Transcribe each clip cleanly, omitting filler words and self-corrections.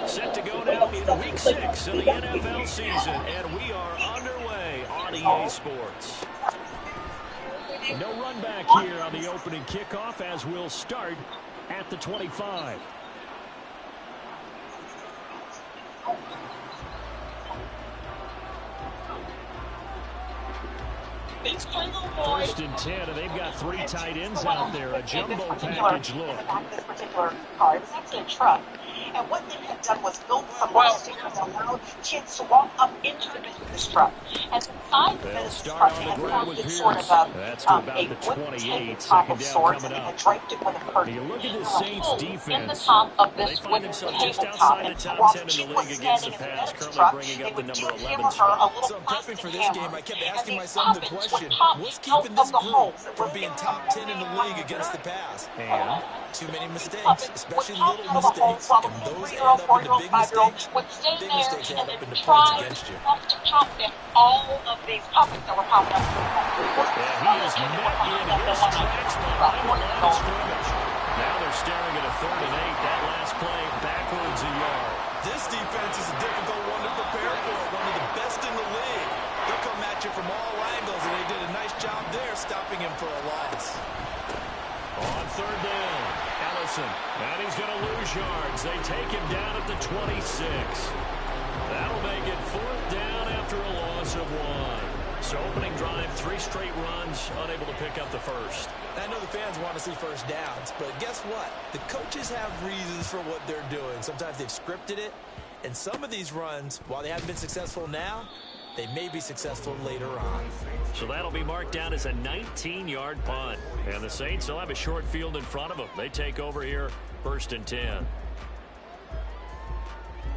Set to go now into Week 6 of the NFL season, and we are underway on EA Sports. No run back here on the opening kickoff as we'll start at the 25. First and 10, and they've got 3 tight ends out there. A jumbo package look. This particular car, it's actually a truck. And what they had done was build some more stairs and allow kids to walk up into the bed of this truck. And inside the bed of this truck, they had formed it sort of a wood table top of sorts, and they had draped it with a curtain. You look at the Saints defense. In the top of this wooden tabletop, and while the chick was standing in the bed of the truck, they would give him or her a little plastic hammer, I kept and asking these myself the puppets question, would pop what's out keeping of this the group holes. from being top 10 in the league against the pass? And too many mistakes, Puppets especially would little pop out of the holes mistakes, while the and those 3-year-old, end up into 4-year-old, big 5-year-old mistakes. would stay Big there mistakes and end then up into try points against you. to chop them. All of these puppets that were popping up. he is met in his tracks behind the line of scrimmage. Now they're staring at a 3rd and 8. That last play backwards a yard. This defense is a difficult one to prepare for, one of the best in the league. They'll come at you from all angles, and they did a nice job there stopping him for a loss. On 3rd down, Ellison, and he's going to lose yards. They take him down at the 26. That'll make it 4th down after a loss of 1. So opening drive, 3 straight runs, unable to pick up the first. I know the fans want to see first downs, but guess what? The coaches have reasons for what they're doing. Sometimes they've scripted it, and some of these runs, while they haven't been successful now, they may be successful later on. So that'll be marked down as a 19-yard punt. And the Saints will have a short field in front of them. They take over here, 1st and 10.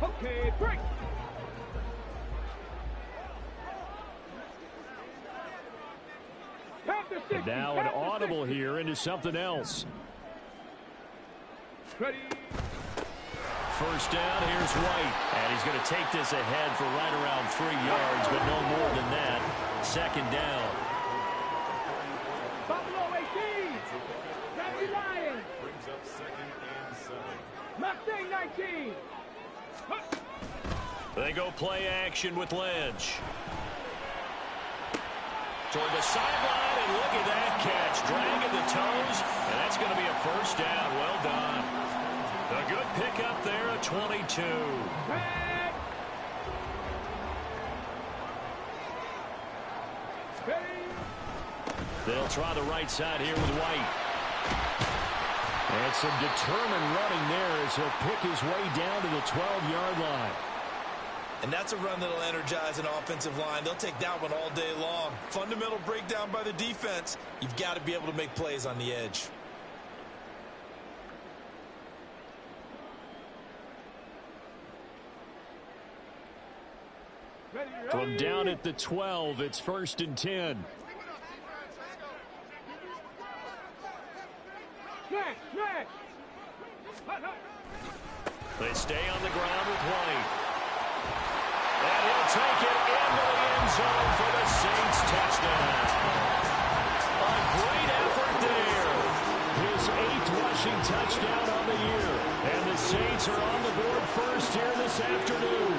Okay, break. And now an audible here into something else. Ready. First down, here's White. And he's going to take this ahead for right around 3 yards, but no more than that. 2nd down. Buffalo 18. Ready Lions. Brings up 2nd and 7. Mustang 19. They go play action with Lynch. Toward the sideline, and look at that catch. Dragging the toes, and that's going to be a 1st down. Well done. A good pickup there at 22. They'll try the right side here with White. And some determined running there as he'll pick his way down to the 12-yard line. And that's a run that'll energize an offensive line. They'll take that one all day long. Fundamental breakdown by the defense. You've got to be able to make plays on the edge. From down at the 12, it's 1st and 10. They stay on the ground with White. And he'll take it into the end zone for the Saints touchdown. A great effort there. His 8th rushing touchdown on the year. And the Saints are on the board first here this afternoon.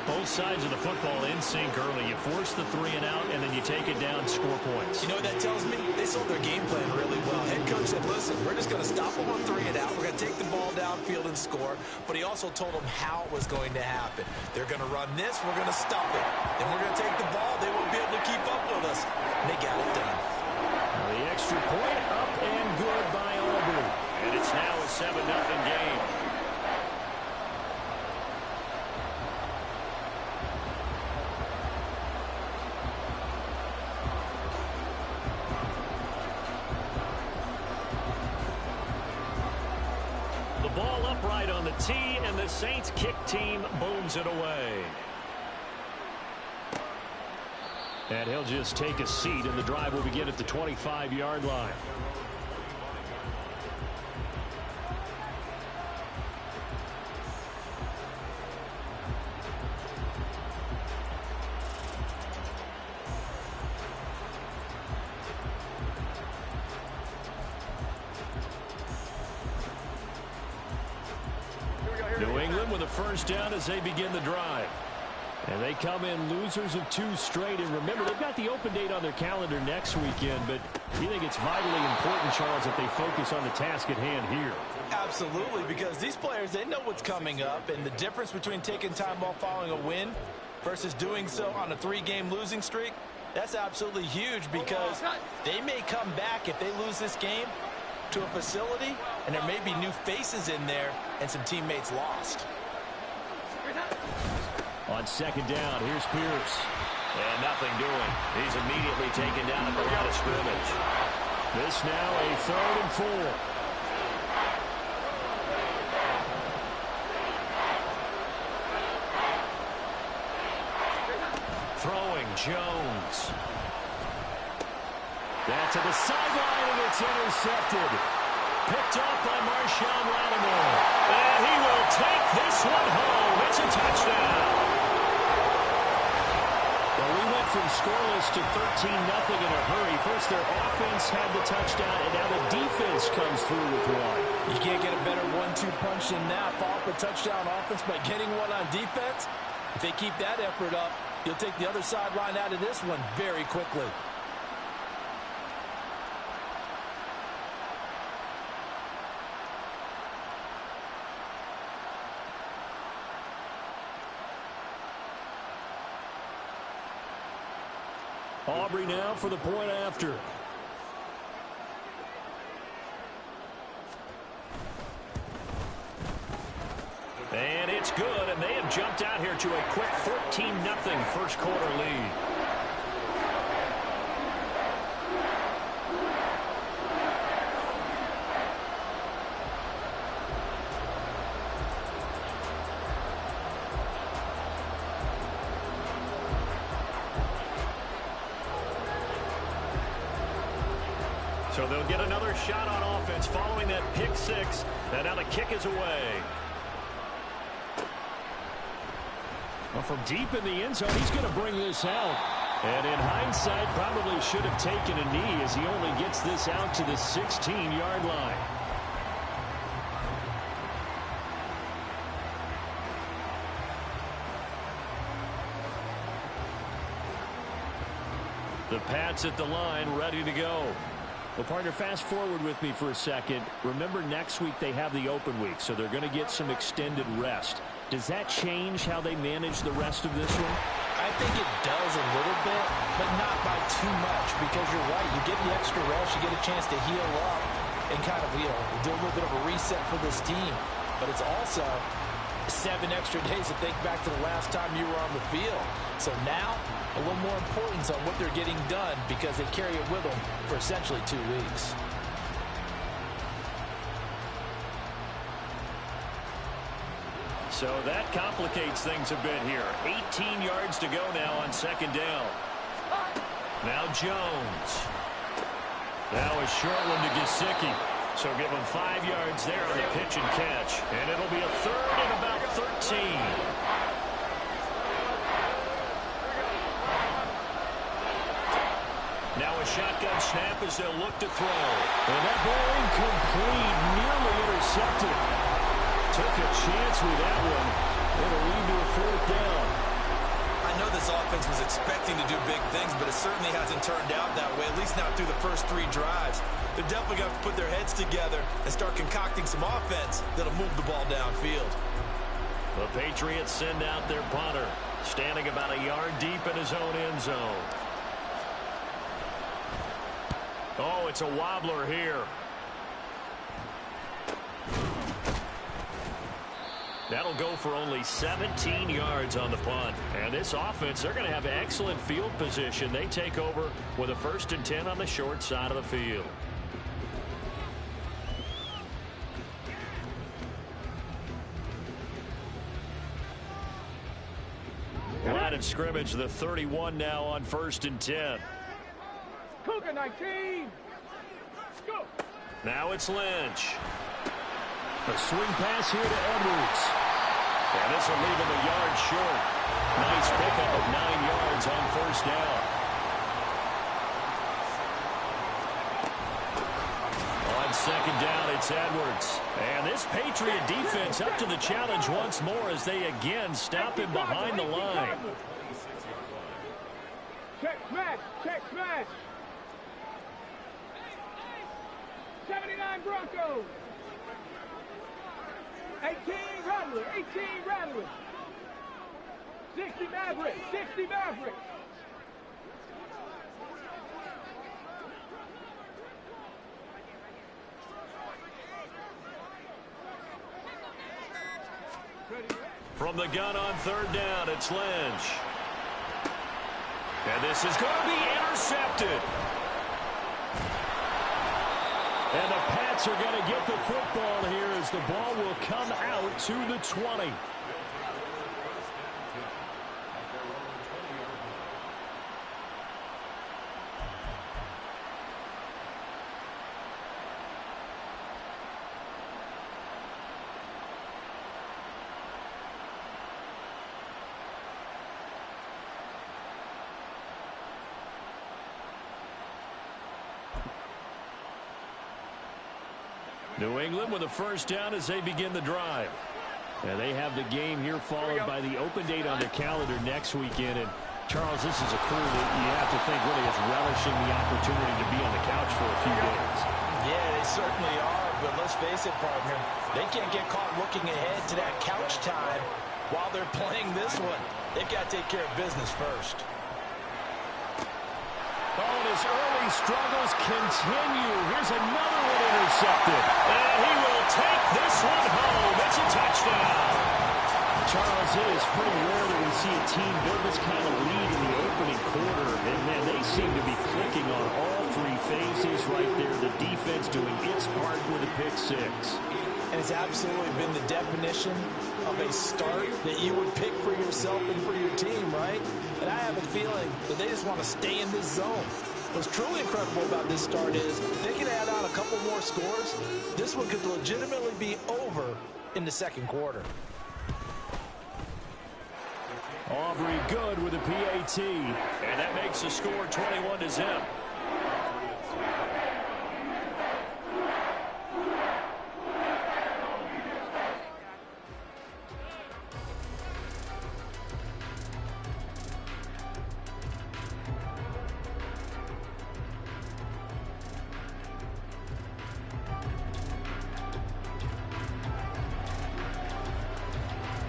Both sides of the football in sync early. You force the 3 and out, and then you take it down, score points. You know what that tells me? They sold their game plan really well. Head coach said, listen, we're just going to stop them on 3 and out. We're going to take the ball downfield and score. But he also told them how it was going to happen. They're going to run this. We're going to stop it. Then we're going to take the ball. They won't be able to keep up with us. And they got it done. The extra point up and good by Auburn. And it's now a 7-0 game. Ball upright on the tee, and the Saints kick team booms it away. And he'll just take a seat, and the drive will begin at the 25-yard line. with a first down as they begin the drive. And they come in losers of 2 straight. And remember, they've got the open date on their calendar next weekend. But you think it's vitally important, Charles, that they focus on the task at hand here? Absolutely, because these players, they know what's coming up. And the difference between taking time off following a win versus doing so on a 3-game losing streak, that's absolutely huge, because they may come back if they lose this game to a facility, and there may be new faces in there and some teammates lost. On second down, here's Pierce. And nothing doing. He's immediately taken down at the line of scrimmage. This now a 3rd and 4. Throwing, Jones. That to the sideline, and it's intercepted. Picked up by Marshawn Lattimore. And he will take this one home. It's a touchdown. Well, we went from scoreless to 13-0 in a hurry. First, their offense had the touchdown, and now the defense comes through with one. You can't get a better 1-2 punch than that. Follow up a touchdown offense by getting one on defense. If they keep that effort up, you'll take the other sideline out of this one very quickly. Aubrey now for the point after. And it's good, and they have jumped out here to a quick 14-0 first quarter lead. So they'll get another shot on offense following that pick 6. And now the kick is away. Well, from deep in the end zone, he's going to bring this out. And in hindsight, probably should have taken a knee, as he only gets this out to the 16-yard line. The Pats at the line, ready to go. Well, partner, fast forward with me for a second. Remember, next week they have the open week, so they're going to get some extended rest. Does that change how they manage the rest of this one? I think it does a little bit, but not by too much, because you're right. You get the extra rest, you get a chance to heal up and kind of, do a little bit of a reset for this team. But it's also 7 extra days to think back to the last time you were on the field. So now, a little more importance on what they're getting done, because they carry it with them for essentially 2 weeks. So that complicates things a bit here. 18 yards to go now on second down. Now Jones. Now a short one to Gesicki. So give him 5 yards there on the pitch and catch. And it'll be a 3rd and about 13. Now a shotgun snap as they'll look to throw. And that ball incomplete, nearly intercepted. Took a chance with that one. It'll lead to a 4th down. I know this offense was expecting to do big things, but it certainly hasn't turned out that way, at least not through the first 3 drives. They're definitely going to have to put their heads together and start concocting some offense that'll move the ball downfield. The Patriots send out their punter, standing about a yard deep in his own end zone. Oh, it's a wobbler here. That'll go for only 17 yards on the punt. And this offense, they're going to have excellent field position. They take over with a 1st and 10 on the short side of the field. Line of scrimmage, the 31 now on 1st and 10. Cougar 19. Go. Now it's Lynch. A swing pass here to Edwards. And this will leave him a yard short. Nice pickup of 9 yards on 1st down. On second down, it's Edwards. And this Patriot defense up to the challenge once more as they again stop him behind the line. Check smash, check smash. 79 Broncos. 18 Rattler, 18 Rattler. 60 Maverick, 60 Maverick. From the gun on third down, it's Lynch. And this is going to be intercepted. And the Pats are going to get the football here as the ball will come out to the 20. New England with a first down as they begin the drive. And they have the game here followed by the open date on their calendar next weekend. And Charles, this is a crew that you have to think really is relishing the opportunity to be on the couch for a few days. Yeah, they certainly are, but let's face it, partner. They can't get caught looking ahead to that couch time while they're playing this one. They've got to take care of business first. Oh, and his early struggles continue. Here's another one intercepted. And he will take this one home. It's a touchdown. Charles, it is pretty rare that we see a team build this kind of lead in the opening quarter. And, man, they seem to be clicking on all three phases right there. The defense doing its part with a pick six. And it's absolutely been the definition of a start that you would pick for yourself and for your team, right? And I have a feeling that they just want to stay in this zone. What's truly incredible about this start is if they can add on a couple more scores, this one could legitimately be over in the second quarter. Aubrey good with a PAT. And that makes the score 21-0.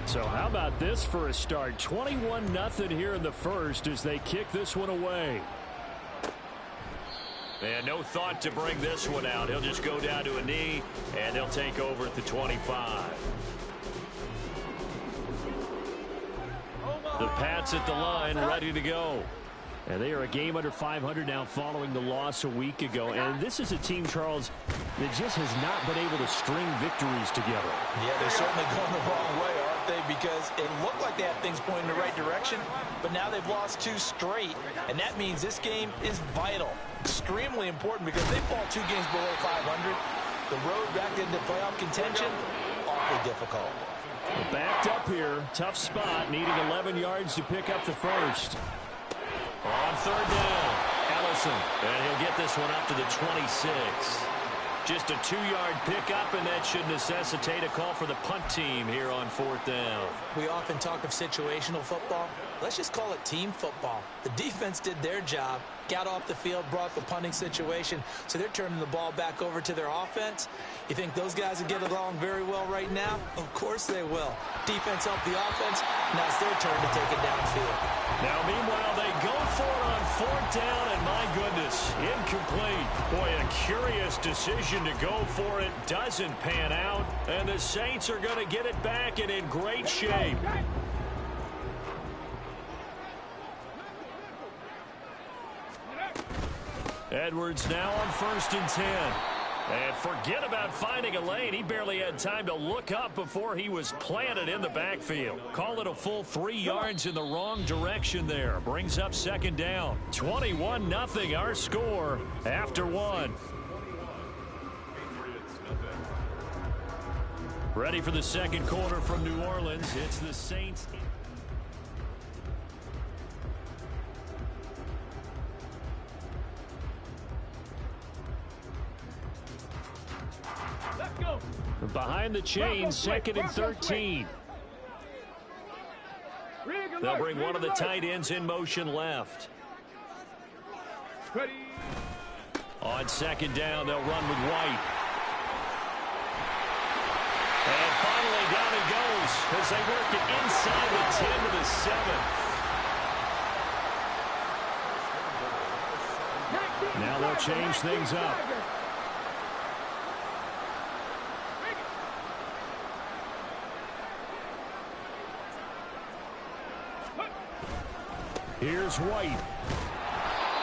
So how about this for a start? 21-0 here in the first as they kick this one away. And no thought to bring this one out. He'll just go down to a knee, and they'll take over at the 25. The Pats at the line, ready to go. And they are a game under 500 now following the loss a week ago. And this is a team, Charles, that just has not been able to string victories together. Yeah, they're certainly going the wrong way, aren't they? Because it looked like they had things pointing in the right direction, but now they've lost 2 straight. And that means this game is vital, extremely important, because they fall 2 games below 500. The road back into playoff contention, awfully difficult. Backed up here, tough spot, needing 11 yards to pick up the first. On third down, Ellison, and he'll get this one up to the 26. Just a 2-yard pickup, and that should necessitate a call for the punt team here on fourth down. We often talk of situational football. Let's just call it team football. The defense did their job, got off the field, brought the punting situation, so they're turning the ball back over to their offense. You think those guys will get along very well right now? Of course they will. Defense helped the offense. Now it's their turn to take it downfield. Now, meanwhile, they go for it on fourth down, and my goodness, incomplete. Boy, a curious decision to go for it. Doesn't pan out, and the Saints are going to get it back and in great shape. Edwards now on 1st and 10. And forget about finding a lane. He barely had time to look up before he was planted in the backfield. Call it a full 3 yards in the wrong direction there. Brings up second down. 21-0 our score after 1. Ready for the second quarter from New Orleans. It's the Saints. behind the chain, second and 13. They'll bring one of the tight ends in motion left. Ready. On second down, they'll run with White. And finally down it goes as they work it inside the 10 to the 7. Now they'll change things up. Here's White.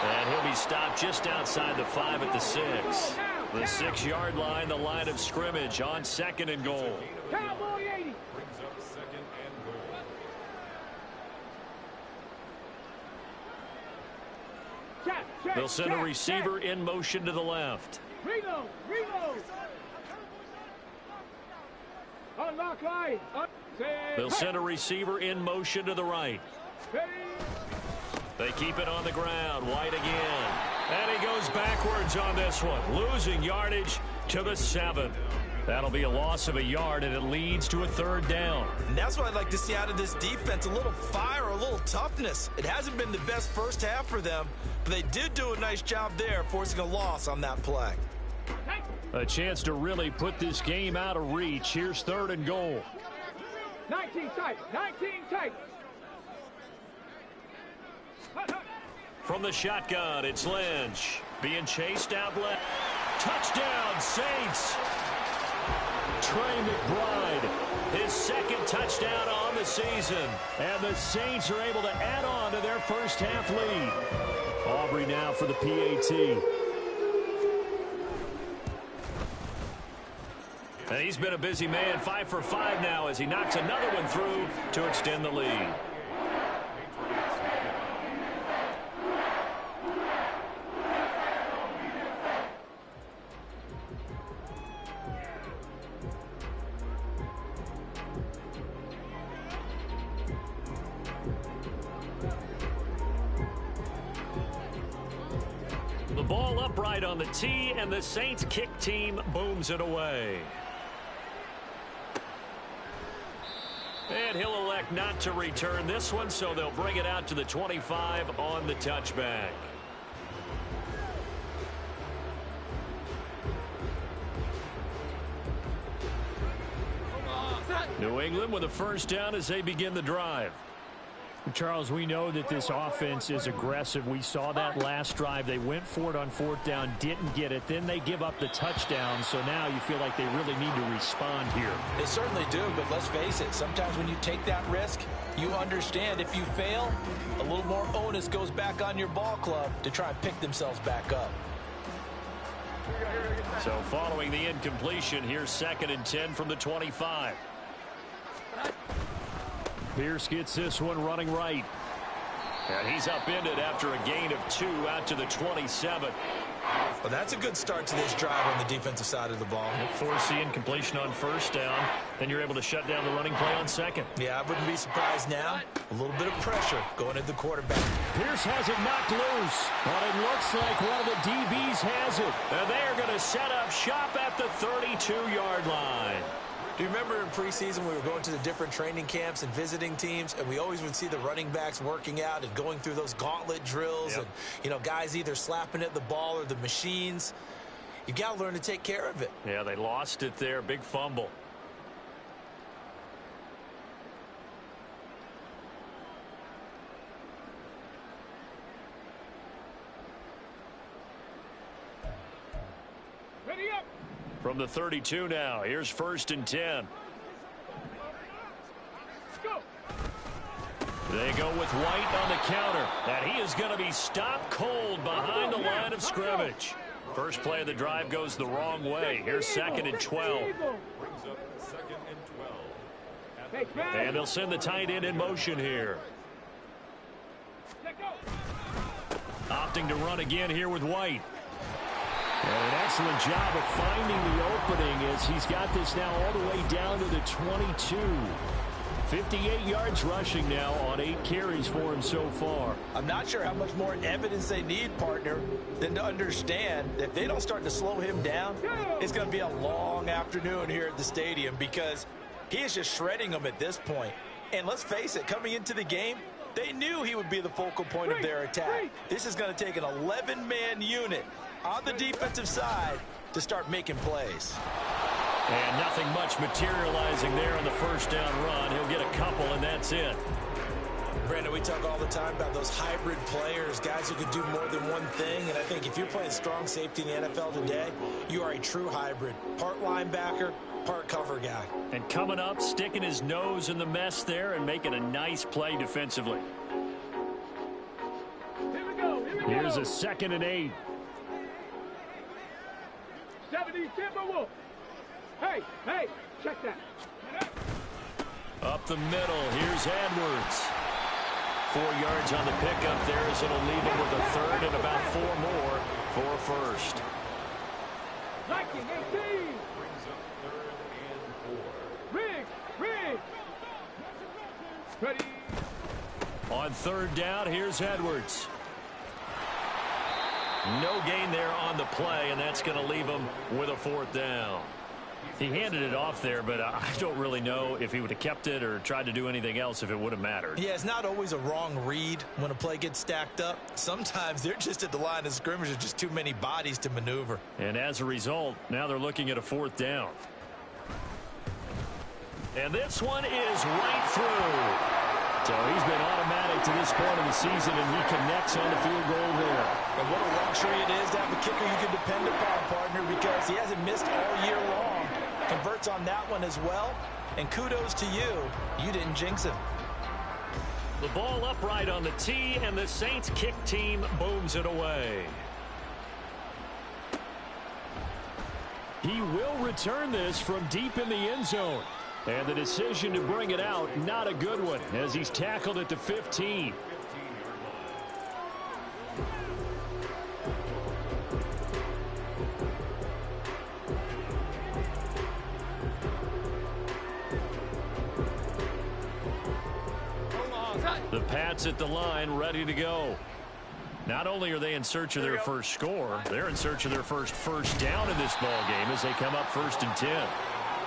And he'll be stopped just outside the 5 at the 6. The 6-yard line, the line of scrimmage on second and goal. Cowboy 80. Brings up second and goal. Check, They'll send a receiver in motion to the left. Reload. Unlock line. They'll send a receiver in motion to the right. They keep it on the ground. White again. And he goes backwards on this one. Losing yardage to the 7. That'll be a loss of a yard, and it leads to a third down. And that's what I'd like to see out of this defense, a little fire, a little toughness. It hasn't been the best first half for them, but they did do a nice job there, forcing a loss on that play. A chance to really put this game out of reach. Here's third and goal. 19 tight. From the shotgun, it's Lynch. Being chased out left. Touchdown, Saints. Trey McBride, his second touchdown on the season. And the Saints are able to add on to their first half lead. Aubrey now for the PAT. And he's been a busy man, 5 for 5 now as he knocks another one through to extend the lead. The ball upright on the tee, and the Saints kick team booms it away. And he'll elect not to return this one, so they'll bring it out to the 25 on the touchback. New England with a first down as they begin the drive. Charles, we know that this offense is aggressive. We saw that last drive. They went for it on fourth down, didn't get it. Then they give up the touchdown. So now you feel like they really need to respond here. They certainly do, but let's face it. Sometimes when you take that risk, you understand if you fail, a little more onus goes back on your ball club to try and pick themselves back up. So following the incompletion, here's second and 10 from the 25. Pierce gets this one running right. And he's upended after a gain of 2 out to the 27. Well, that's a good start to this drive on the defensive side of the ball. Force the incompletion on first down. Then you're able to shut down the running play on second. Yeah, I wouldn't be surprised now. A little bit of pressure going at the quarterback. Pierce has it knocked loose. But it looks like one of the DBs has it. And they are going to set up shop at the 32-yard line. Do you remember in preseason we were going to the different training camps and visiting teams, and we always would see the running backs working out and going through those gauntlet drills, and, you know, guys either slapping at the ball or the machines. You got to learn to take care of it. Yeah, they lost it there. Big fumble. Ready up. From the 32 now, here's first and 10. Go. They go with White on the counter. And he is going to be stopped cold behind the line of scrimmage. First play of the drive goes the wrong way. Here's second and 12. Brings up second and 12. And they'll send the tight end in motion here. Opting to run again here with White. And an excellent job of finding the opening as he's got this now all the way down to the 22. 58 yards rushing now on 8 carries for him so far. I'm not sure how much more evidence they need, partner, than to understand that if they don't start to slow him down, it's going to be a long afternoon here at the stadium because he is just shredding them at this point. And let's face it, coming into the game, they knew he would be the focal point of their attack. This is going to take an 11-man unit on the defensive side to start making plays. And nothing much materializing there on the first down run. He'll get a couple, and that's it. Brandon, we talk all the time about those hybrid players, guys who can do more than one thing. And I think if you're playing strong safety in the NFL today, you are a true hybrid. Part linebacker, part cover guy. And coming up, sticking his nose in the mess there and making a nice play defensively. Here we go. Here's a 2nd and 8. 70 Timberwolves. Hey, check that. Up the middle, here's Edwards. 4 yards on the pickup there as it'll leave him with a 3rd and about 4 more for a first. 19-18. Brings up 3rd and 4. Riggs. Ready. On 3rd down, here's Edwards. No gain there on the play, and that's going to leave him with a 4th down. He handed it off there, but I don't really know if he would have kept it or tried to do anything else if it would have mattered. Yeah, it's not always a wrong read when a play gets stacked up. Sometimes they're just at the line of scrimmage. There's just too many bodies to maneuver. And as a result, now they're looking at a 4th down. And this one is right through. So he's been automatic to this point of the season, and he connects on the field goal there. And what a luxury it is to have a kicker you can depend upon, partner, because he hasn't missed all year long. Converts on that one as well. And kudos to you. You didn't jinx him. The ball upright on the tee, and the Saints kick team booms it away. He will return this from deep in the end zone. And the decision to bring it out, not a good one, as he's tackled at the 15. The Pats at the line, ready to go. Not only are they in search of their first score, they're in search of their first down in this ball game as they come up 1st and 10.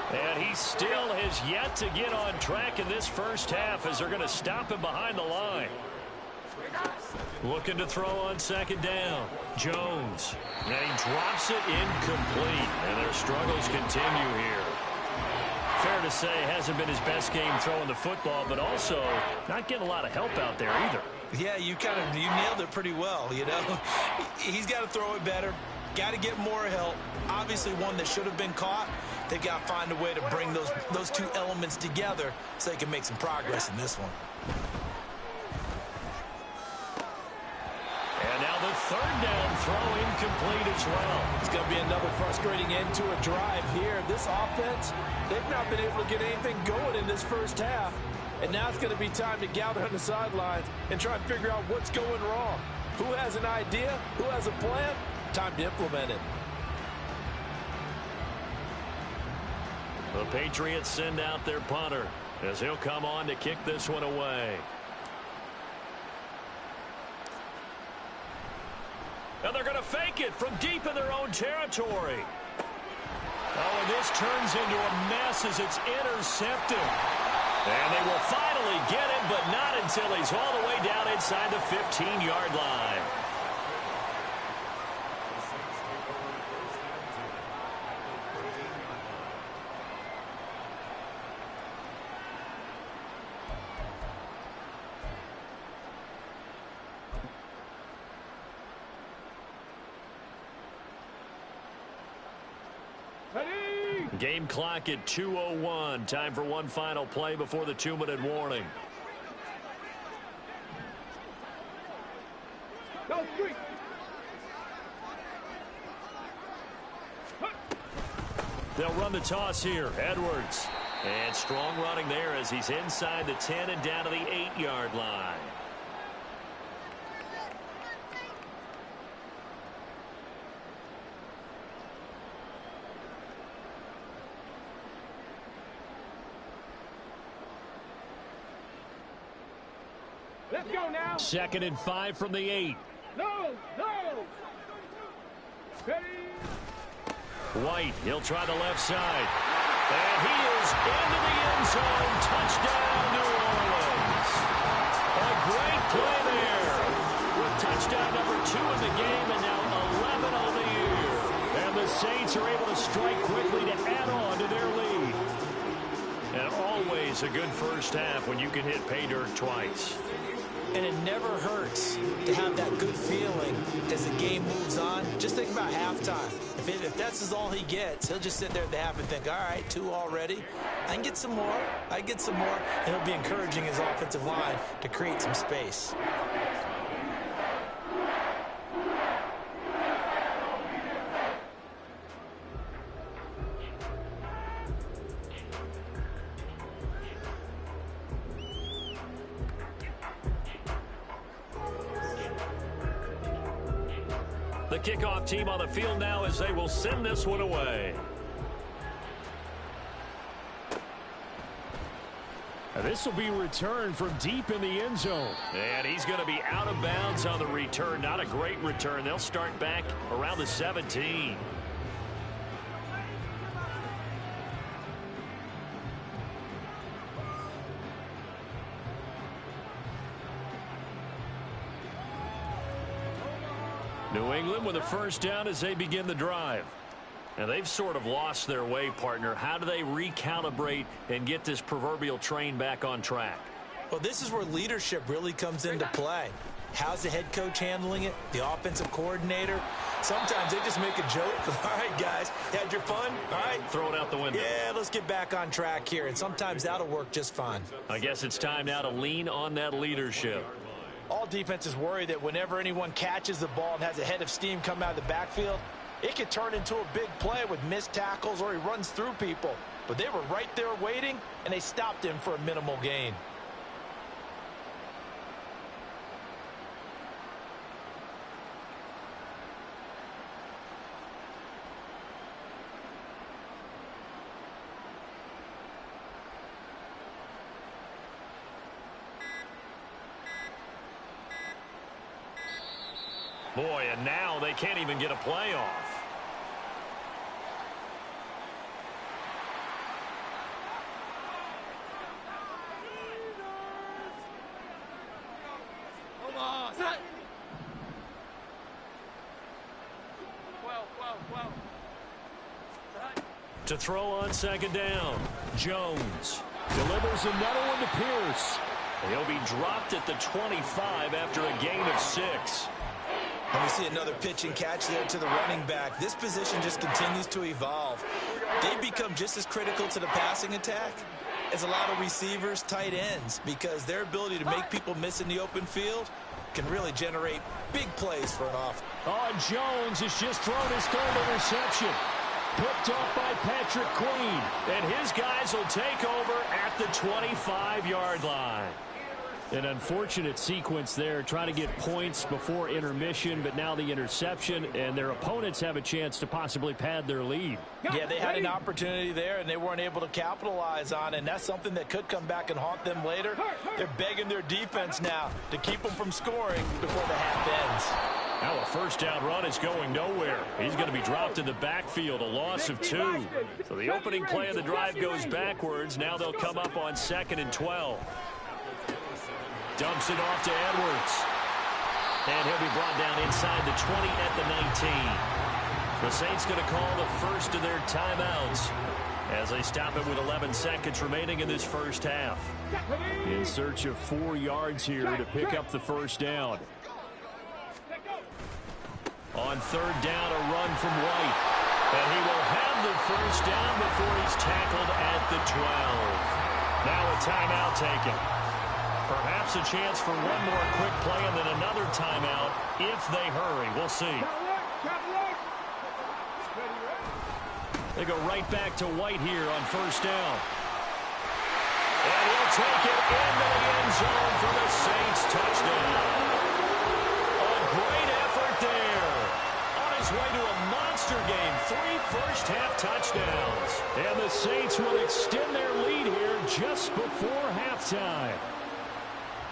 And he still has yet to get on track in this first half as they're going to stop him behind the line. Looking to throw on 2nd down. Jones. And he drops it incomplete. And their struggles continue here. Fair to say, hasn't been his best game throwing the football, but also not getting a lot of help out there either. Yeah, you nailed it pretty well, you know. He's got to throw it better. Got to get more help. Obviously one that should have been caught. They've got to find a way to bring those two elements together so they can make some progress in this one. And now the 3rd down throw incomplete as well. It's going to be another frustrating end to a drive here. This offense, they've not been able to get anything going in this first half. And now it's going to be time to gather on the sidelines and try and figure out what's going wrong. Who has an idea? Who has a plan? Time to implement it. The Patriots send out their punter as he'll come on to kick this one away. And they're going to fake it from deep in their own territory. Oh, and this turns into a mess as it's intercepted. And they will finally get him, but not until he's all the way down inside the 15-yard line. Game clock at 2:01. Time for one final play before the 2-minute warning. Go, 3. They'll run the toss here. Edwards. And strong running there as he's inside the 10 and down to the 8-yard line. Let's go now. 2nd and 5 from the 8. No. Ready. White, he'll try the left side. And he is into the end zone. Touchdown, New Orleans. A great play there. With touchdown number 2 in the game and now 11 on the year. And the Saints are able to strike quickly to add on to their lead. And always a good first half when you can hit pay dirt twice. And it never hurts to have that good feeling as the game moves on. Just think about halftime. If that's all he gets, he'll just sit there at the half and think, all right, 2 already. I can get some more. And he'll be encouraging his offensive line to create some space. The kickoff team on the field now as they will send this one away. This will be returned from deep in the end zone. And he's going to be out of bounds on the return. Not a great return. They'll start back around the 17. New England with a first down as they begin the drive. And they've sort of lost their way, partner. How do they recalibrate and get this proverbial train back on track? Well, this is where leadership really comes into play. How's the head coach handling it? The offensive coordinator? Sometimes they just make a joke. All right, guys, had your fun? All right. Throw it out the window. Yeah, let's get back on track here. And sometimes that'll work just fine. I guess it's time now to lean on that leadership. All defenses worry that whenever anyone catches the ball and has a head of steam come out of the backfield, it could turn into a big play with missed tackles or he runs through people. But they were right there waiting, and they stopped him for a minimal gain. Boy, and now they can't even get a play off. Come on. Set. 12. Set. To throw on second down, Jones delivers another one to Pierce. He'll be dropped at the 25 after a gain of 6. And we see another pitch and catch there to the running back. This position just continues to evolve. They become just as critical to the passing attack as a lot of receivers, tight ends, because their ability to make people miss in the open field can really generate big plays for an offense. Jones has just thrown his 3rd interception. Picked up by Patrick Queen. And his guys will take over at the 25-yard line. An unfortunate sequence there, trying to get points before intermission, but now the interception, and their opponents have a chance to possibly pad their lead. Yeah, they had an opportunity there, and they weren't able to capitalize on it, and that's something that could come back and haunt them later. They're begging their defense now to keep them from scoring before the half ends. Now a first down run is going nowhere. He's going to be dropped in the backfield, a loss of 2. So the opening play of the drive goes backwards. Now they'll come up on 2nd and 12. Dumps it off to Edwards. And he'll be brought down inside the 20 at the 19. The Saints going to call the first of their timeouts as they stop it with 11 seconds remaining in this first half. In search of 4 yards here to pick up the first down. On 3rd down, a run from White. And he will have the first down before he's tackled at the 12. Now a timeout taken. Perhaps a chance for one more quick play and then another timeout if they hurry. We'll see. They go right back to White here on first down. And he'll take it into the end zone for the Saints touchdown. A great effort there. On his way to a monster game. 3 first-half touchdowns. And the Saints will extend their lead here just before halftime.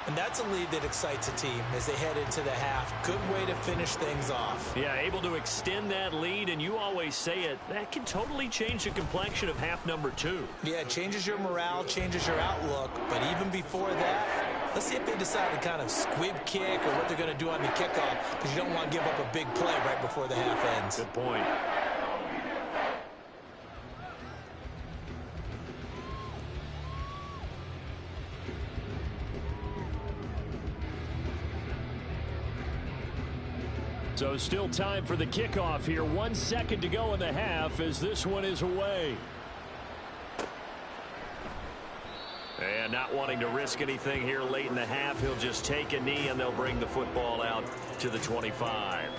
And that's a lead that excites a team as they head into the half. Good way to finish things off. Yeah, able to extend that lead, and you always say it, that can totally change the complexion of half number 2. Yeah, it changes your morale, changes your outlook. But even before that, let's see if they decide to kind of squib kick or what they're going to do on the kickoff, because you don't want to give up a big play right before the half ends. Good point. So still time for the kickoff here. 1 second to go in the half as this one is away. And not wanting to risk anything here late in the half, he'll just take a knee and they'll bring the football out to the 25.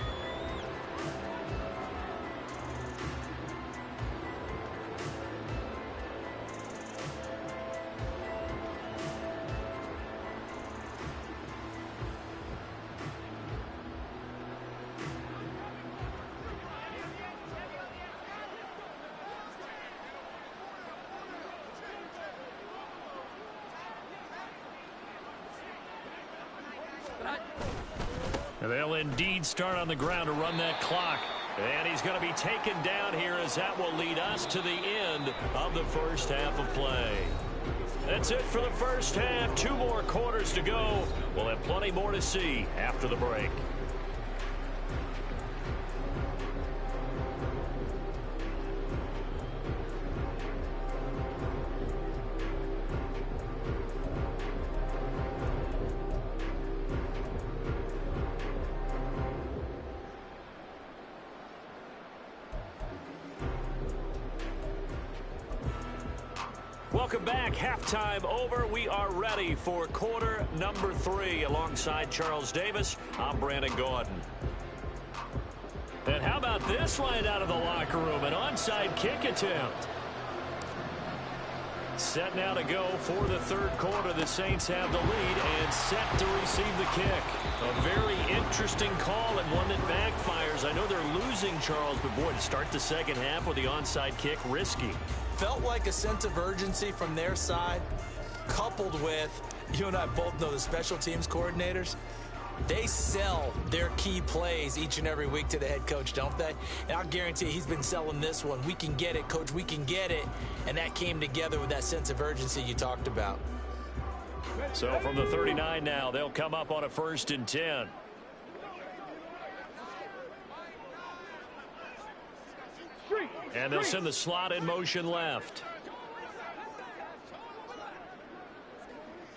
They'll indeed start on the ground to run that clock. And he's going to be taken down here as that will lead us to the end of the first half of play. That's it for the first half. 2 more quarters to go. We'll have plenty more to see after the break. Welcome back. Halftime over. We are ready for quarter number 3. Alongside Charles Davis, I'm Brandon Gordon. And how about this line out of the locker room? An onside kick attempt. Set now to go for the third quarter. The Saints have the lead and set to receive the kick. A very interesting call and one that backfires. I know they're losing, Charles, but boy, to start the second half with the onside kick, risky. Felt like a sense of urgency from their side, coupled with, you and I both know the special teams coordinators, they sell their key plays each and every week to the head coach, don't they? And I'll guarantee he's been selling this one. We can get it, coach, we can get it. And that came together with that sense of urgency you talked about. So from the 39 now, they'll come up on a 1st and 10. And they'll send the slot in motion left.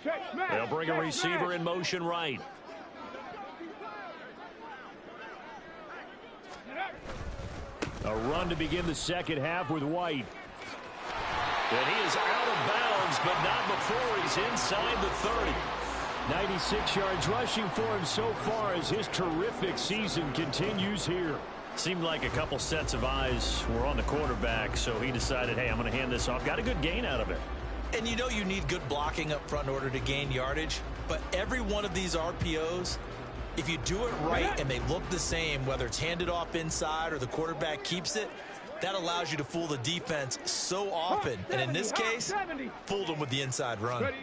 They'll bring a receiver in motion right. A run to begin the second half with White. And he is out of bounds, but not before he's inside the 30. 96 yards rushing for him so far as his terrific season continues here. Seemed like a couple sets of eyes were on the quarterback, so he decided, hey, I'm going to hand this off. Got a good gain out of it. And you know you need good blocking up front in order to gain yardage, but every one of these RPOs, if you do it right and they look the same, whether it's handed off inside or the quarterback keeps it, that allows you to fool the defense so often. And in this case, fooled them with the inside run.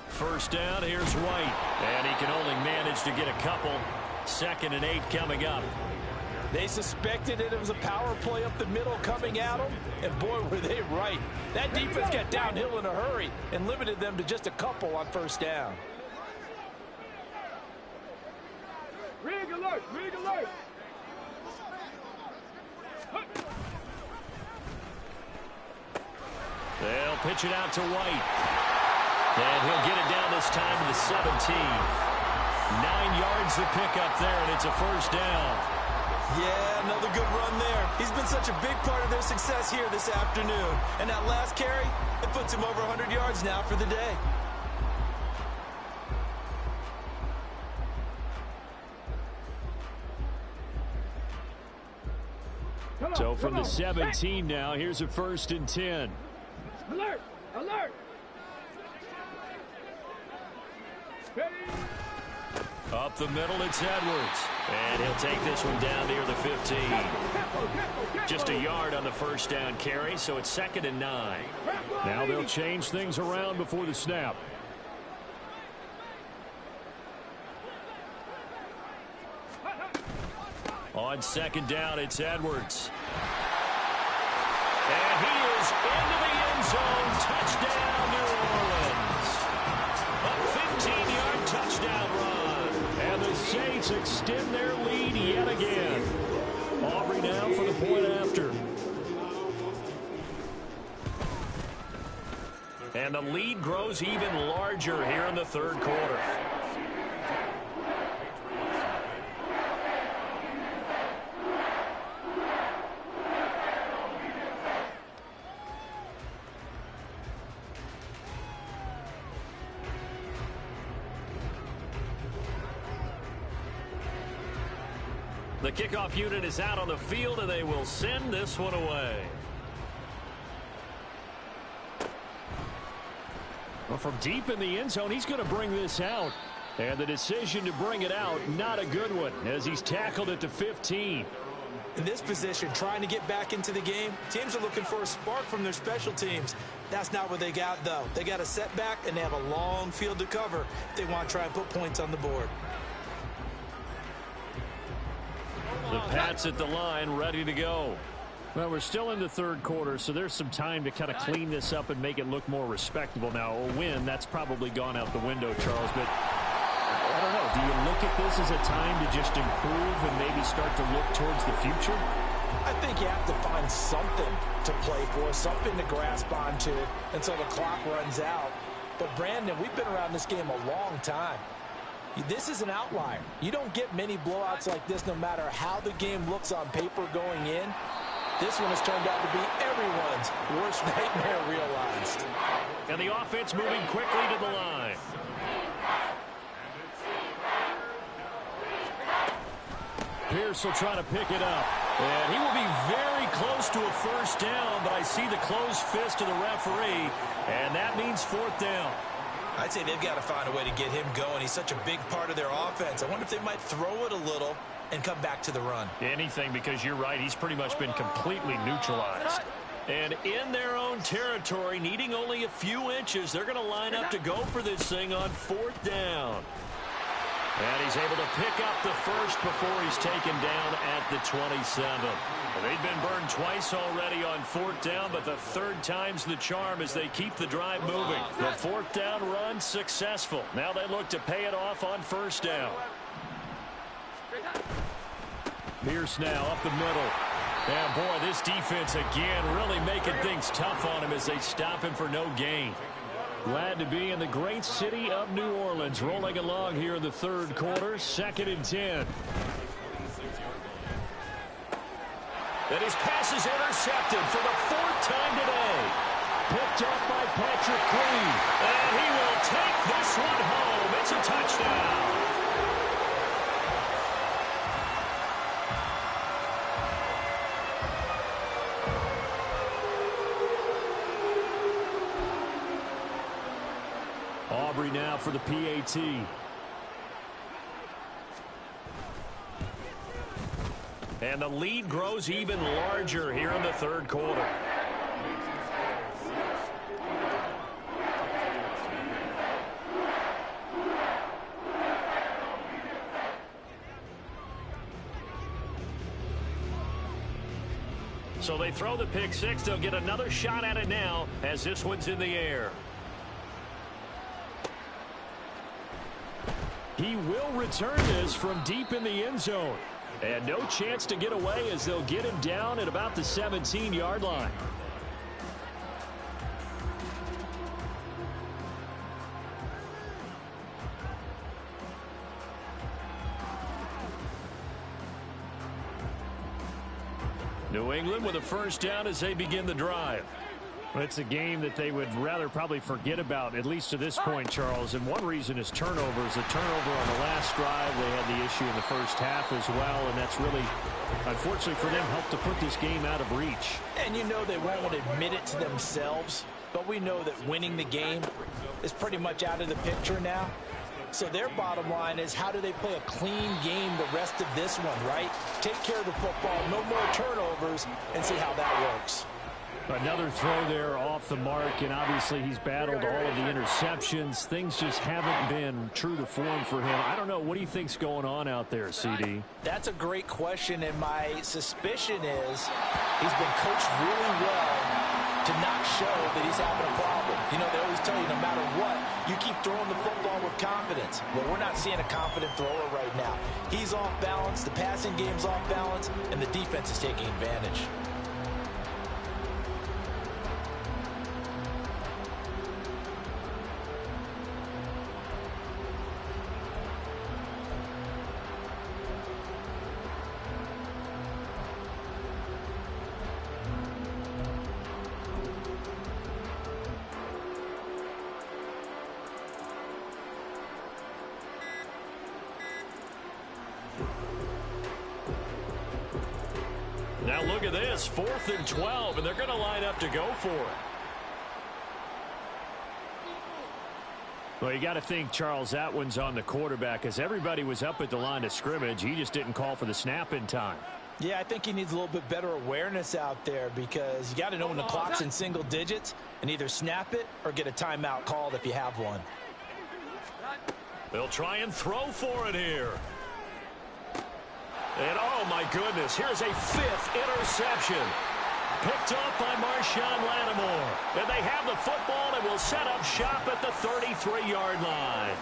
First down, here's White. And he can only manage to get a couple. 2nd and 8 coming up. They suspected it was a power play up the middle coming at them, and boy, were they right. That defense got downhill in a hurry and limited them to just a couple on first down. Rig alert! Rig alert! They'll pitch it out to White. And he'll get it down this time to the 17. 9 yards to pick up there, and it's a first down. Yeah, another good run there. He's been such a big part of their success here this afternoon. And that last carry, it puts him over 100 yards now for the day. So from the 17 now, here's a 1st and 10. Alert! Alert! Up the middle, it's Edwards. And he'll take this one down near the 15. Just a yard on the first down carry, so it's 2nd and 9. Now they'll change things around before the snap. On second down, it's Edwards. And he is into the end zone. Touchdown, New Orleans. A 15-yard touchdown run. And the Saints extend their lead yet again. Aubrey now for the point after. And the lead grows even larger here in the third quarter. The kickoff unit is out on the field, and they will send this one away. Well, from deep in the end zone, he's going to bring this out. And the decision to bring it out, not a good one, as he's tackled at the 15. In this position, trying to get back into the game, teams are looking for a spark from their special teams. That's not what they got, though. They got a setback, and they have a long field to cover if they want to try and put points on the board. The Pats at the line, ready to go. Well, we're still in the third quarter, so there's some time to kind of clean this up and make it look more respectable. Now, a win, that's probably gone out the window, Charles, but I don't know. Do you look at this as a time to just improve and maybe start to look towards the future? I think you have to find something to play for, something to grasp onto until the clock runs out. But, Brandon, we've been around this game a long time. This is an outlier. You don't get many blowouts like this no matter how the game looks on paper going in. This one has turned out to be everyone's worst nightmare realized. And the offense moving quickly to the line. Pierce will try to pick it up. And he will be very close to a first down, but I see the closed fist of the referee, and that means fourth down. I'd say they've got to find a way to get him going. He's such a big part of their offense. I wonder if they might throw it a little and come back to the run. Anything, because you're right. He's pretty much been completely neutralized. And in their own territory, needing only a few inches, they're going to line up to go for this thing on fourth down. And he's able to pick up the first before he's taken down at the 27. They've been burned twice already on fourth down, but the third time's the charm as they keep the drive moving. The fourth down run successful. Now they look to pay it off on first down. Pierce now up the middle. And boy, this defense again really making things tough on him as they stop him for no gain. Glad to be in the great city of New Orleans, rolling along here in the third quarter, 2nd and 10. And his pass is intercepted for the fourth time today. Picked up by Patrick Queen. And he will take this one home. It's a touchdown. Aubrey now for the PAT. And the lead grows even larger here in the third quarter. So they throw the pick six. They'll get another shot at it now as this one's in the air. He will return this from deep in the end zone. And no chance to get away as they'll get him down at about the 17-yard line. New England with a first down as they begin the drive. It's a game that they would rather probably forget about, at least to this point, Charles. And one reason is turnovers. A turnover on the last drive. They had the issue in the first half as well, and that's really, unfortunately for them, helped to put this game out of reach. And you know they won't admit it to themselves, but we know that winning the game is pretty much out of the picture now. So their bottom line is, how do they play a clean game the rest of this one, right? Take care of the football, no more turnovers, and see how that works. Another throw there off the mark, and obviously he's battled all of the interceptions. Things just haven't been true to form for him. I don't know. What do you think's going on out there, CD? That's a great question, and my suspicion is he's been coached really well to not show that he's having a problem. You know, they always tell you no matter what, you keep throwing the football with confidence. Well, we're not seeing a confident thrower right now. He's off balance, the passing game's off balance, and the defense is taking advantage. Now look at this, 4th and 12, and they're going to line up to go for it. Well, you got to think, Charles, that one's on the quarterback, as everybody was up at the line of scrimmage. He just didn't call for the snap in time. Yeah, I think he needs a little bit better awareness out there, because you got to know when the clock's in single digits and either snap it or get a timeout called if you have one. They'll try and throw for it here. And, oh, my goodness, here's a 5th interception. Picked up by Marshawn Lattimore. And they have the football and will set up shop at the 33-yard line.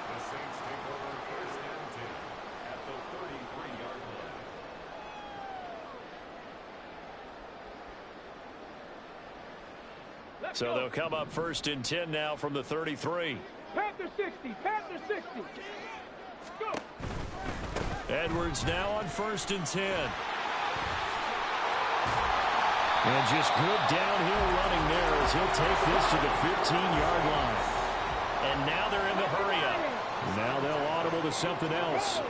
The Saints take over 1st and 10 at the 33-yard line. So they'll come up 1st and 10 now from the 33. Panther 60, Panther 60. Go. Edwards now on 1st and 10. And just good downhill running there as he'll take this to the 15-yard line. And now they're in the hurry-up. Now they'll audible to something else.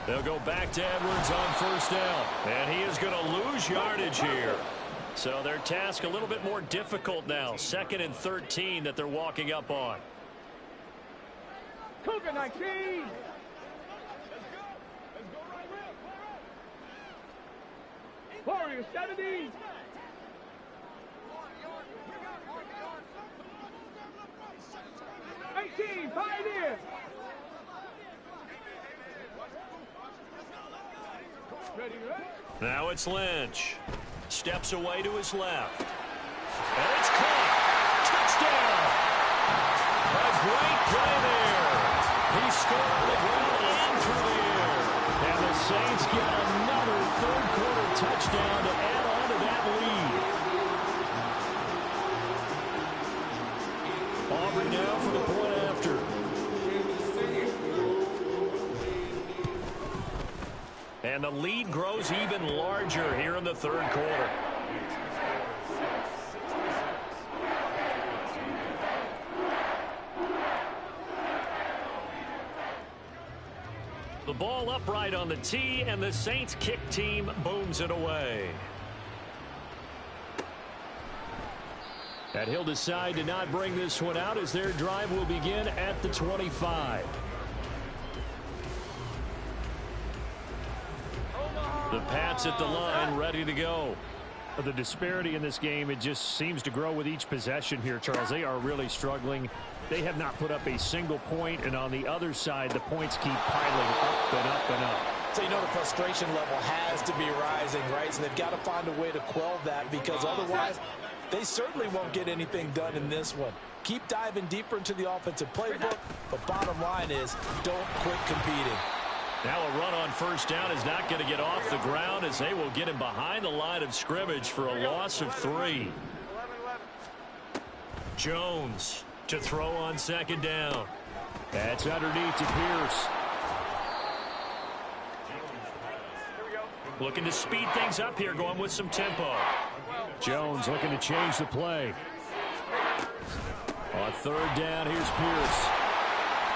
They'll go back to Edwards on 1st down. And he is going to lose yardage here. So their task a little bit more difficult now. 2nd and 13 that they're walking up on. Cougar 19. Warrior 70. Pioneer. Now it's Lynch. Steps away to his left. And it's caught. Touchdown. A great play there. He scored on the ground and through the air. And the Saints get another third-quarter touchdown to add on to that lead. Auburn now for the point after. And the lead grows even larger here in the 3rd quarter. The ball upright on the tee, and the Saints kick team booms it away. And he'll decide to not bring this one out as their drive will begin at the 25. The Pats at the line, ready to go. The disparity in this game, it just seems to grow with each possession here, Charles. They are really struggling. They have not put up a single point, and on the other side, the points keep piling up and up and up. So you know the frustration level has to be rising, right? So they've got to find a way to quell that, because otherwise they certainly won't get anything done in this one. Keep diving deeper into the offensive playbook, but bottom line is don't quit competing. Now a run on 1st down is not going to get off the ground as they will get him behind the line of scrimmage for a loss of 3. Jones to throw on 2nd down. That's underneath to Pierce. Looking to speed things up here, going with some tempo. Jones looking to change the play. On 3rd down, here's Pierce.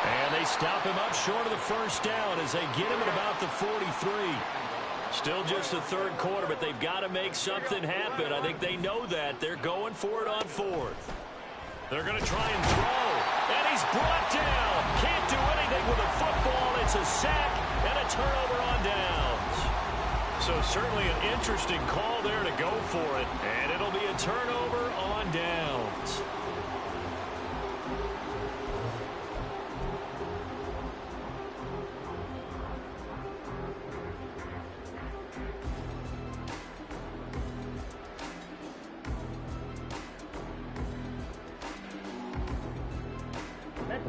And they stop him up short of the 1st down as they get him at about the 43. Still just the 3rd quarter, but they've got to make something happen. I think they know that. They're going for it on 4th. They're going to try and throw. And he's brought down. Can't do anything with the football. It's a sack and a turnover on downs. So certainly an interesting call there to go for it. And it'll be a turnover on downs.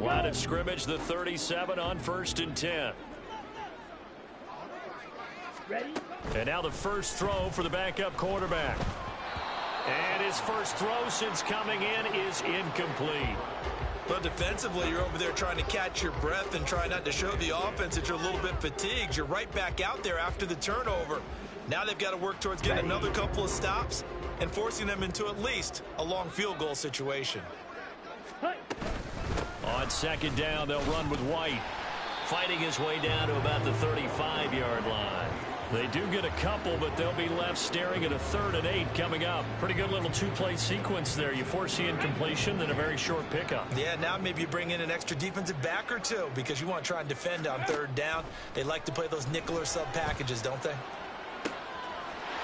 Line of scrimmage, the 37 on 1st and 10. Ready? And now the first throw for the backup quarterback. And his first throw since coming in is incomplete. But defensively, you're over there trying to catch your breath and try not to show the offense that you're a little bit fatigued. You're right back out there after the turnover. Now they've got to work towards getting another couple of stops and forcing them into at least a long field goal situation. On 2nd down, they'll run with White. Fighting his way down to about the 35-yard line. They do get a couple, but they'll be left staring at a 3rd and 8 coming up. Pretty good little two-play sequence there. You foresee incompletion, then a very short pickup. Yeah, now maybe you bring in an extra defensive back or two because you want to try and defend on 3rd down. They like to play those nickel or sub packages, don't they?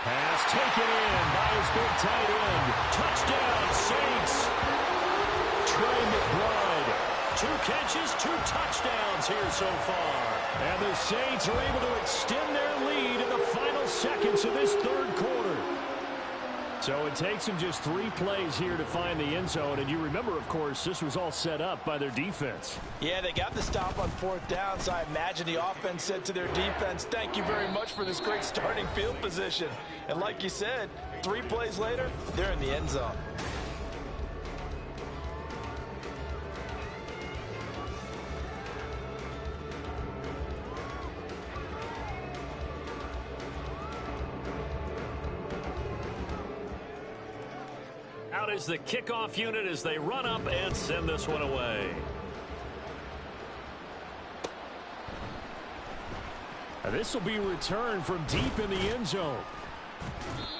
Pass taken in by his big tight end. Touchdown, Saints. Trey McBride. 2 catches, 2 touchdowns here so far. And the Saints are able to extend their lead in the final seconds of this 3rd quarter. So it takes them just 3 plays here to find the end zone. And you remember, of course, this was all set up by their defense. Yeah, they got the stop on 4th down, so I imagine the offense said to their defense, thank you very much for this great starting field position. And like you said, 3 plays later, they're in the end zone. Out is the kickoff unit as they run up and send this one away. This will be returned from deep in the end zone.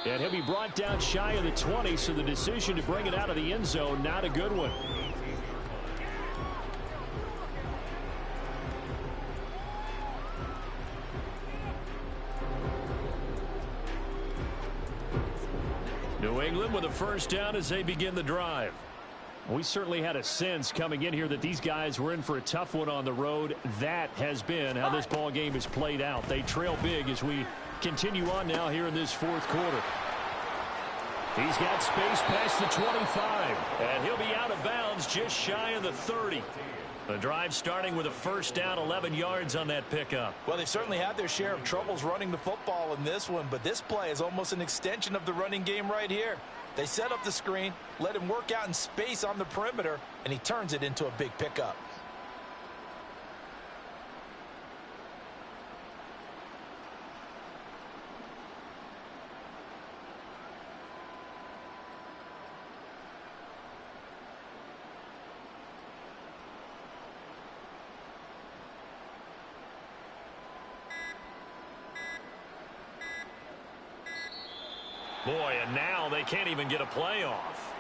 And he'll be brought down shy of the 20, so the decision to bring it out of the end zone, not a good one. New England with a first down as they begin the drive. We certainly had a sense coming in here that these guys were in for a tough one on the road. That has been how this ball game is played out. They trail big as we continue on now here in this 4th quarter. He's got space past the 25, and he'll be out of bounds just shy of the 30. The drive starting with a first down, 11 yards on that pickup. Well, they've certainly had their share of troubles running the football in this one, but this play is almost an extension of the running game right here. They set up the screen, let him work out in space on the perimeter, and he turns it into a big pickup. Boy, and now they can't even get a play off.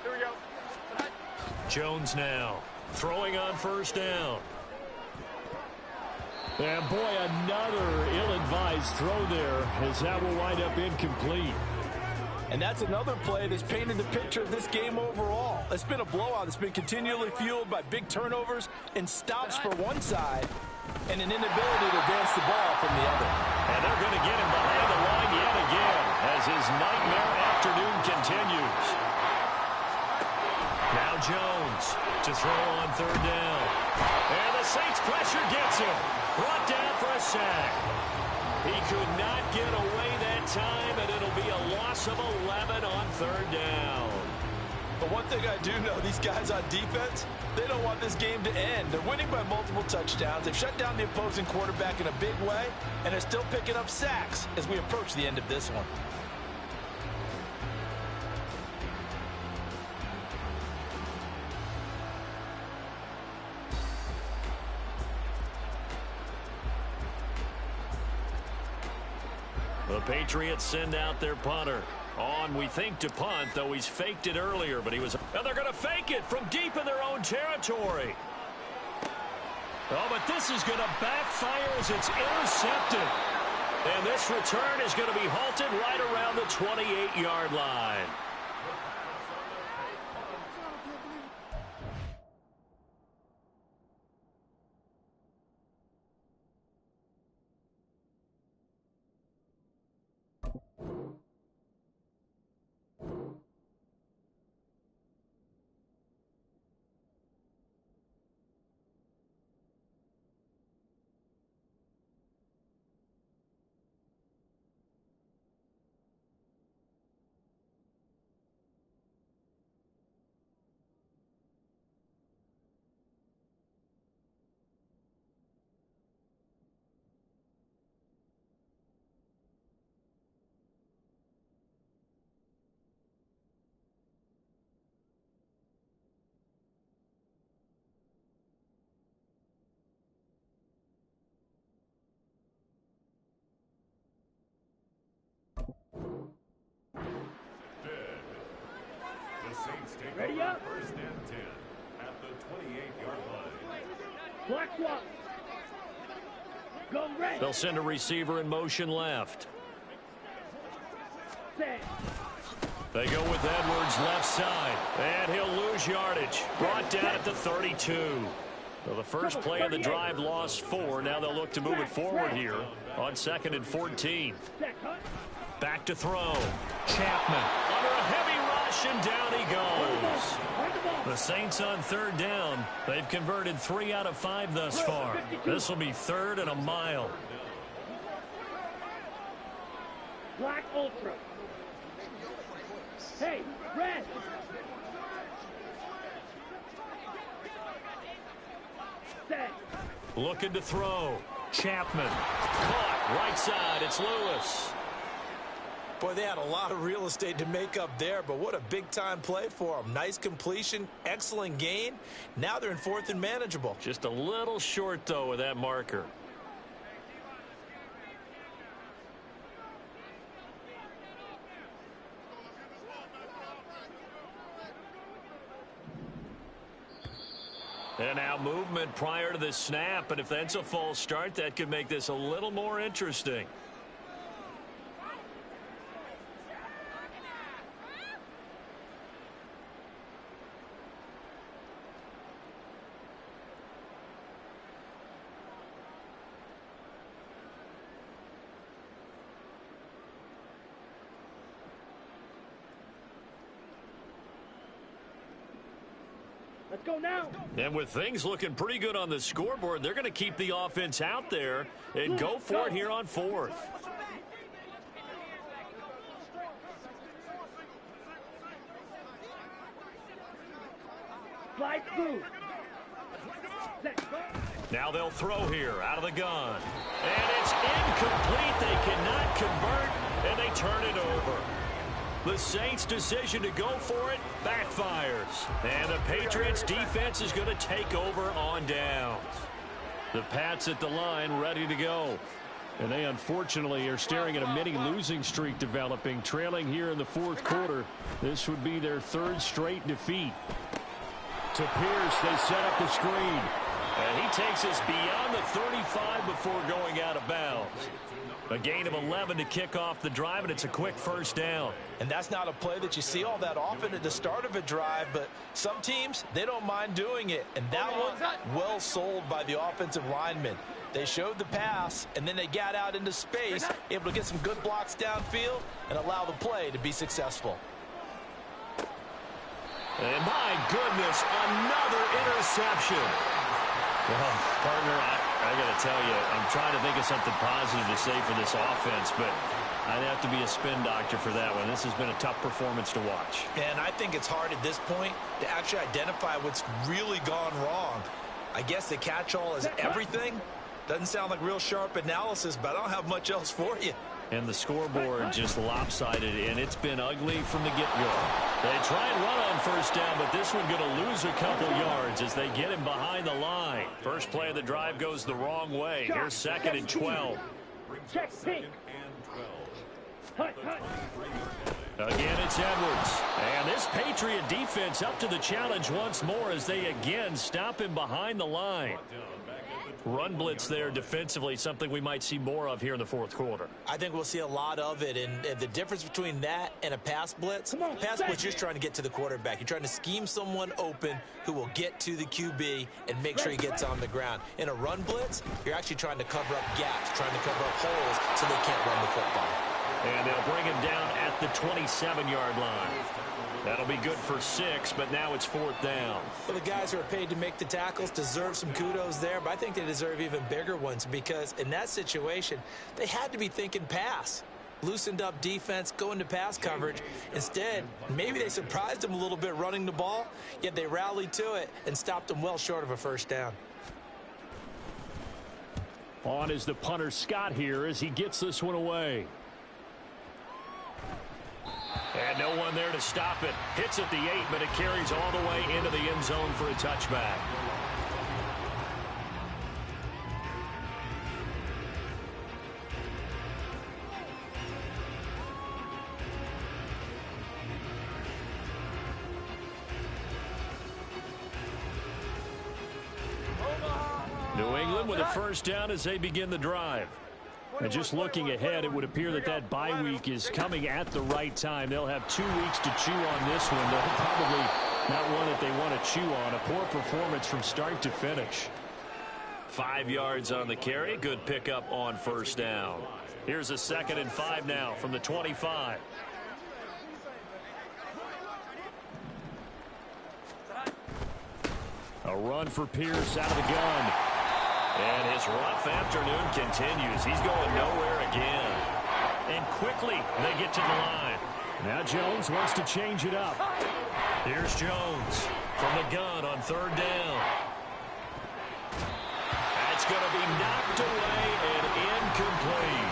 Here we go. Jones now throwing on first down. And boy, another ill-advised throw there as that will wind up incomplete. And that's another play that's painted the picture of this game overall. It's been a blowout. It's been continually fueled by big turnovers and stops for one side and an inability to advance the ball from the other. And they're going to get him behind the line yet again as his nightmare afternoon continues. Now Jones to throw on 3rd down. And the Saints pressure gets him. Brought down for a sack. He could not get away that time, and it'll be a loss of 11 on 3rd down. But one thing I do know, these guys on defense, they don't want this game to end. They're winning by multiple touchdowns. They've shut down the opposing quarterback in a big way, and they're still picking up sacks as we approach the end of this one. The Patriots send out their punter. On, we think, to punt, though he's faked it earlier, but he was... And they're going to fake it from deep in their own territory. Oh, but this is going to backfire as it's intercepted. And this return is going to be halted right around the 28-yard line. Ready up. First and 10 at the 28-yard line. Black swap. Go red. They'll send a receiver in motion left. Set. They go with Edwards left side. And he'll lose yardage. Brought down at the 32. So the first play of the drive lost 4. Now they'll look to move it forward here on 2nd and 14. Back to throw. Chapman under a heavy rush, and down he goes. The Saints on 3rd down. They've converted 3 out of 5 thus far. This will be 3rd and a mile. Black ultra. Hey, red. Set. Looking to throw. Chapman. Caught. Right side. It's Lewis. Boy, they had a lot of real estate to make up there, but what a big-time play for them. Nice completion, excellent gain. Now they're in 4th and manageable. Just a little short, though, with that marker. And now movement prior to the snap, and if that's a false start, that could make this a little more interesting. Let's go now. And with things looking pretty good on the scoreboard, they're going to keep the offense out there and go for it here on 4th. Slide through. Now they'll throw here out of the gun. And it's incomplete. They cannot convert, and they turn it over. The Saints' decision to go for it backfires. And the Patriots' defense is going to take over on downs. The Pats at the line ready to go. And they unfortunately are staring at a mini losing streak developing, trailing here in the 4th quarter. This would be their 3rd straight defeat. To Pierce, they set up the screen. And he takes us beyond the 35 before going out of bounds. A gain of 11 to kick off the drive, and it's a quick 1st down. And that's not a play that you see all that often at the start of a drive, but some teams, they don't mind doing it. And that one, well sold by the offensive lineman. They showed the pass, and then they got out into space, able to get some good blocks downfield and allow the play to be successful. And my goodness, another interception. Well, partner, I got to tell you, I'm trying to think of something positive to say for this offense, but I'd have to be a spin doctor for that one. This has been a tough performance to watch. And I think it's hard at this point to actually identify what's really gone wrong. I guess the catch-all is everything. Doesn't sound like real sharp analysis, but I don't have much else for you. And the scoreboard just lopsided, and it's been ugly from the get-go. They try and run on 1st down, but this one going to lose a couple yards as they get him behind the line. First play of the drive goes the wrong way. Here's 2nd and 12. Check pink. Again, it's Edwards. And this Patriot defense up to the challenge once more as they again stop him behind the line. Run blitz there defensively, something we might see more of here in the fourth quarter. I think we'll see a lot of it, and the difference between that and a pass blitz, you're just trying to get to the quarterback. You're trying to scheme someone open who will get to the QB and make sure he gets on the ground. In a run blitz, you're actually trying to cover up gaps, trying to cover up holes so they can't run the football. And they'll bring him down at the 27-yard line. That'll be good for 6, but now it's 4th down. Well, the guys who are paid to make the tackles deserve some kudos there, but I think they deserve even bigger ones because in that situation, they had to be thinking pass. Loosened up defense, going to pass coverage. Instead, maybe they surprised them a little bit running the ball, yet they rallied to it and stopped them well short of a first down. On is the punter Scott here as he gets this one away. And no one there to stop it. Hits at the 8, but it carries all the way into the end zone for a touchback. New England with a first down as they begin the drive. And just looking ahead, it would appear that that bye week is coming at the right time. They'll have 2 weeks to chew on this one. They'll probably not one that they want to chew on. A poor performance from start to finish. 5 yards on the carry. Good pickup on first down. Here's a 2nd and 5 now from the 25. A run for Pierce out of the gun. And his rough afternoon continues. He's going nowhere again. And quickly they get to the line. Now Jones wants to change it up. Here's Jones from the gun on 3rd down. That's going to be knocked away and incomplete.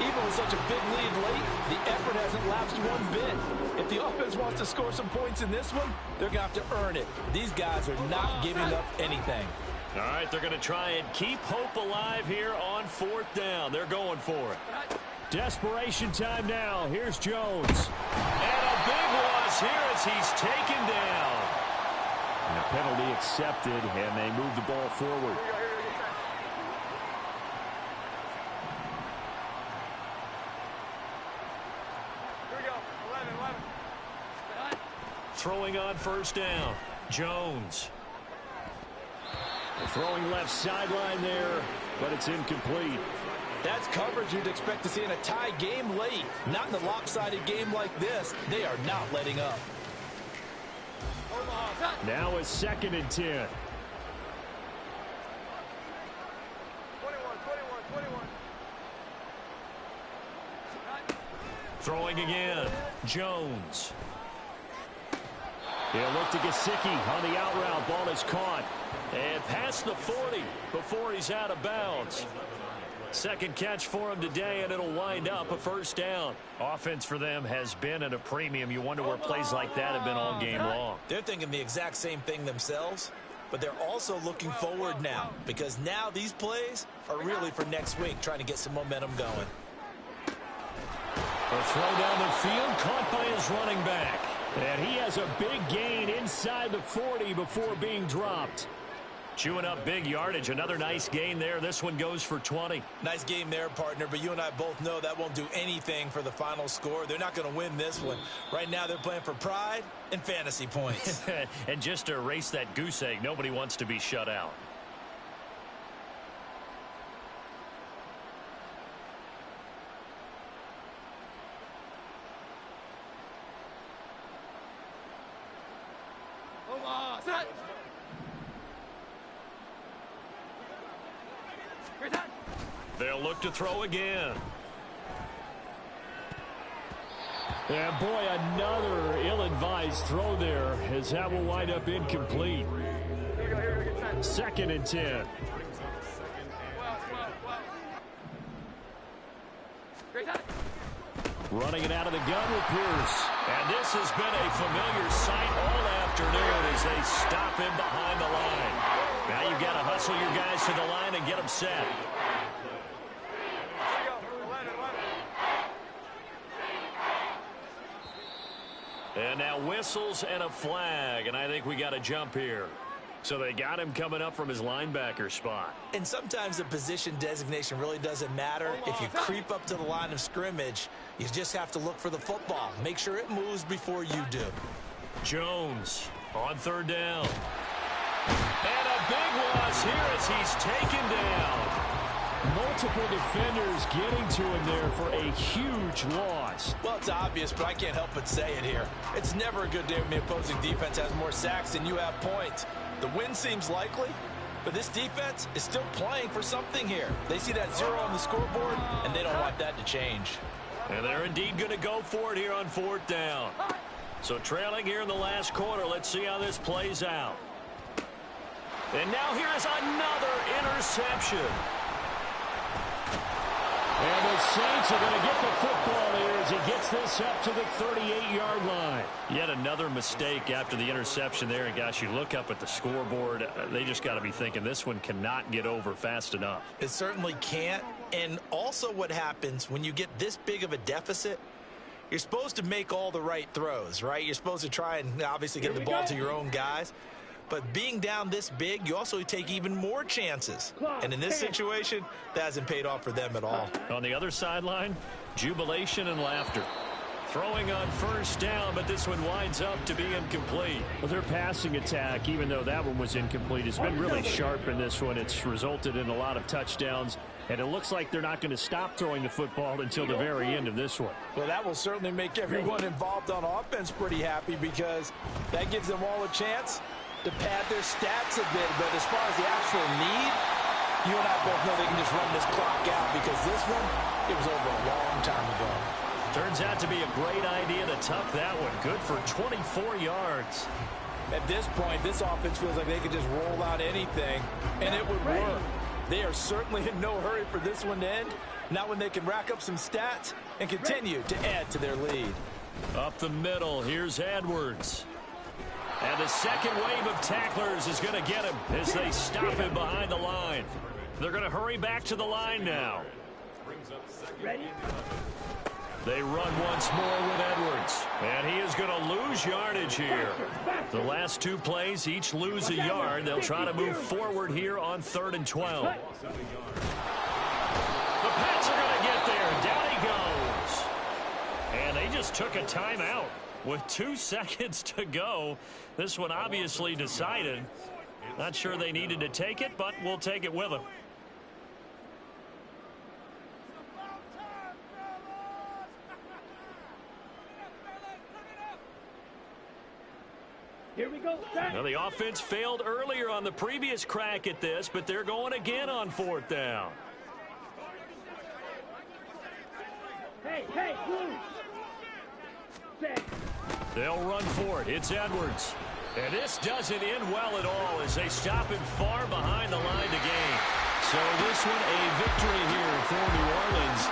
Even with such a big lead late, the effort hasn't lapsed one bit. If the offense wants to score some points in this one, they're going to have to earn it. These guys are not giving up anything. All right, they're going to try and keep hope alive here on 4th down. They're going for it. Desperation time now. Here's Jones. And a big loss here as he's taken down. And a penalty accepted, and they move the ball forward. Here we go. 11. Throwing on first down. Jones. Throwing left sideline there, but it's incomplete. That's coverage you'd expect to see in a tie game late. Not in a lopsided game like this. They are not letting up. Now a 2nd and 10. 21. Throwing again. Jones. He'll look to Gesicki on the out route. Ball is caught. And past the 40 before he's out of bounds. 2nd catch for him today, and it'll wind up a first down. Offense for them has been at a premium. You wonder where plays like that have been all game long. They're thinking the exact same thing themselves, but they're also looking forward now because now these plays are really for next week, trying to get some momentum going. A throw down the field, caught by his running back. And he has a big gain inside the 40 before being dropped. Chewing up big yardage. Another nice gain there. This one goes for 20. Nice game there, partner, but you and I both know that won't do anything for the final score. They're not going to win this one. Right now they're playing for pride and fantasy points. And just to erase that goose egg, nobody wants to be shut out. They'll look to throw again. And boy, another ill-advised throw there as that will wind up incomplete. 2nd and 10. Running it out of the gun with Pierce. And this has been a familiar sight all afternoon as they stop him behind the line. Now you've got to hustle your guys to the line and get them set. And now whistles and a flag, and I think we got a jump here. So they got him coming up from his linebacker spot. And sometimes the position designation really doesn't matter. If you creep up to the line of scrimmage, you just have to look for the football. Make sure it moves before you do. Jones on third down. And a big loss here as he's taken down. Multiple defenders getting to him there for a huge loss. Well, it's obvious, but I can't help but say it here. It's never a good day when the opposing defense has more sacks than you have points. The win seems likely, but this defense is still playing for something here. They see that 0 on the scoreboard, and they don't want that to change. And they're indeed going to go for it here on fourth down. So trailing here in the last quarter, let's see how this plays out. And now here's another interception. And the Saints are going to get the football here as he gets this up to the 38-yard line. Yet another mistake after the interception there. And, gosh, you look up at the scoreboard. They just got to be thinking this one cannot get over fast enough. It certainly can't. And also what happens when you get this big of a deficit, you're supposed to make all the right throws, right? You're supposed to try and obviously get the ball to your own guys. But being down this big, you also take even more chances. And in this situation, that hasn't paid off for them at all. On the other sideline, jubilation and laughter. Throwing on first down, but this one winds up to be incomplete. Well, their passing attack, even though that one was incomplete, has been really sharp in this one. It's resulted in a lot of touchdowns, and it looks like they're not going to stop throwing the football until the very end of this one. Well, that will certainly make everyone involved on offense pretty happy because that gives them all a chance to pad their stats a bit. But as far as the actual need, you and I both know they can just run this clock out because this one, it was over a long time ago. Turns out to be a great idea to tuck that one. Good for 24 yards. At this point, this offense feels like they could just roll out anything, and it would work. They are certainly in no hurry for this one to end. Not when they can rack up some stats and continue to add to their lead. Up the middle, here's Edwards. And the second wave of tacklers is going to get him as they stop him behind the line. They're going to hurry back to the line now. Ready? They run once more with Edwards. And he is going to lose yardage here. The last two plays each lose a yard. They'll try to move forward here on 3rd and 12. The Pats are going to get there. Down he goes. And they just took a timeout with 2 seconds to go. This one obviously decided. Not sure they needed to take it, but we'll take it with them. Here we go. Now, the offense failed earlier on the previous crack at this, but they're going again on 4th down. Hey, blue. Set. They'll run for it. It's Edwards. And this doesn't end well at all as they stop him far behind the line to gain. So this one a victory here for New Orleans.